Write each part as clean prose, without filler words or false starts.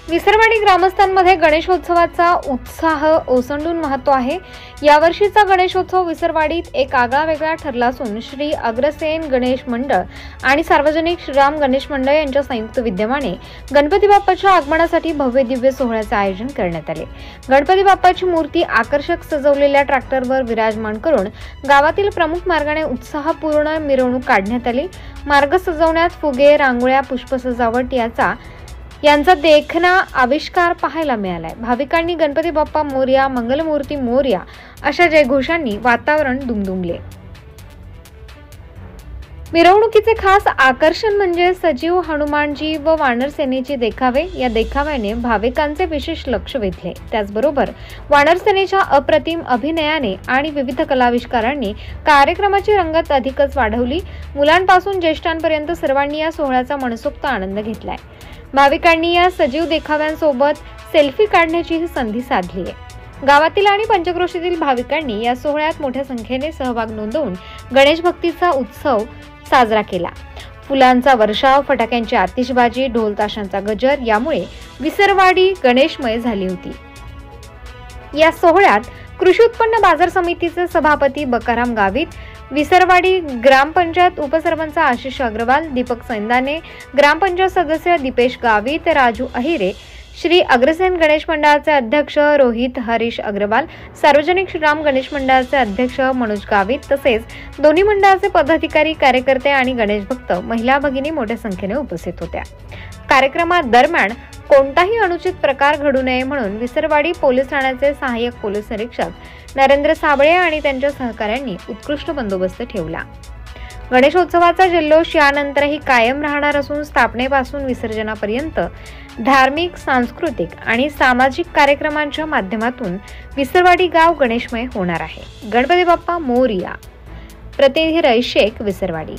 विसरवाडी ग्रामस्थांमध्ये गणेशोत्सवाचा उत्साह ओसंडून वाहतो आहे। यावर्षीचा गणेशोत्सव विसरवाडीत एक आगळावेगळा ठरला असून श्री अग्रसेन गणेश मंडळ आणि सार्वजनिक श्रीराम गणेश मंडळ यांच्या संयुक्त विद्यमाने गणपती बाप्पाच्या आगमनासाठी भव्य दिव्य सोहळ्याचे आयोजन करण्यात आले। गणपती बाप्पाची मूर्ती आकर्षक सजवलेल्या ट्रॅक्टरवर विराजमान करून गावातील प्रमुख मार्गाने उत्साहपूर्ण मिरवणूक काढण्यात आली। मार्ग सजवण्यात फुगे, रांगोळ्या, पुष्प सजावट यांचा देखणा आविष्कार पाहायला मिळालाय। भाविकांनी गणपती बाप्पा मोरया, मंगलमूर्ती मोरया अशा जयघोषांनी वातावरण दुमदुमले। मिरवणुकीचे खास आकर्षण म्हणजे सजीव हनुमानजी व वानर सेनेचे देखावे। या देखाव्याने भाविकांचे विशेष लक्ष वेधले। त्याचबरोबर वानर सेनेच्या अप्रतिम अभिनयाने आणि विविध कलाविष्कारांनी कार्यक्रमाची रंगत अधिकच वाढवली। मुलांपासून ज्येष्ठांपर्यंत सर्वांनी या सोहळ्याचा मनसोक्त आनंद घेतलाय। भाविकांनी या सजीव देखाव्यांसोबत सेल्फी काढण्याची संधी साधली आहे। गावातील आणि पंचक्रोशीतील भाविकांनी या सोहळ्यात मोठ्या संख्येने सहभाग नोंदवून गणेश भक्तीचा उत्सव साजरा केला। फुलांचा वर्षाव, फटाक्यांची आतिषबाजी, ढोल ताशांचा गजर यामुळे विसरवाडी गणेशमय झाली होती। या सोहळ्यात कृषी उत्पन्न बाजार समितीचे सभापती बकाराम गावित, विसरवाडी ग्रामपंचायत उपसरपंच आशिष अग्रवाल, दीपक सैंदाने, ग्रामपंचायत सदस्य दीपेश गावित, राजू अहिरे, श्री अग्रसेन गणेश मंडळाचे अध्यक्ष रोहित हरीश अग्रवाल, सार्वजनिक श्रीराम गणेश मंडळाचे अध्यक्ष मनोज गावित तसेच दोन्ही मंडळाचे पदाधिकारी, कार्यकर्ते आणि गणेश भक्त महिला भगिनी मोठ्या संख्येने उपस्थित होत्या। कार्यक्रमात दरम्यान कोणताही अनुचित प्रकार घडू नये म्हणून विसरवाडी पोलीस ठाण्याचे सहाय्यक पोलीस निरीक्षक नरेंद्र साबळे आणि त्यांच्या सहकाऱ्यांनी उत्कृष्ट बंदोबस्त ठेवला। गणेशोत्सवाचा जल्लोष यानंतरही कायम राहणार असून स्थापनेपासून विसर्जनापर्यंत धार्मिक, सांस्कृतिक आणि सामाजिक कार्यक्रमांच्या माध्यमातून विसरवाडी गाव गणेशमय होणार आहे। गणपती बाप्पा मोरया। प्रतिनिधी रईस शेख, विसरवाडी।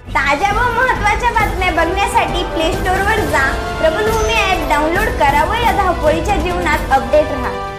ताज्या व महत्त्वाच्या बातम्या बघण्यासाठी प्ले स्टोअरवर जा, प्रबलभूमी ॲप डाउनलोड करा व या धावपळीच्या जीवनात अपडेट रहा।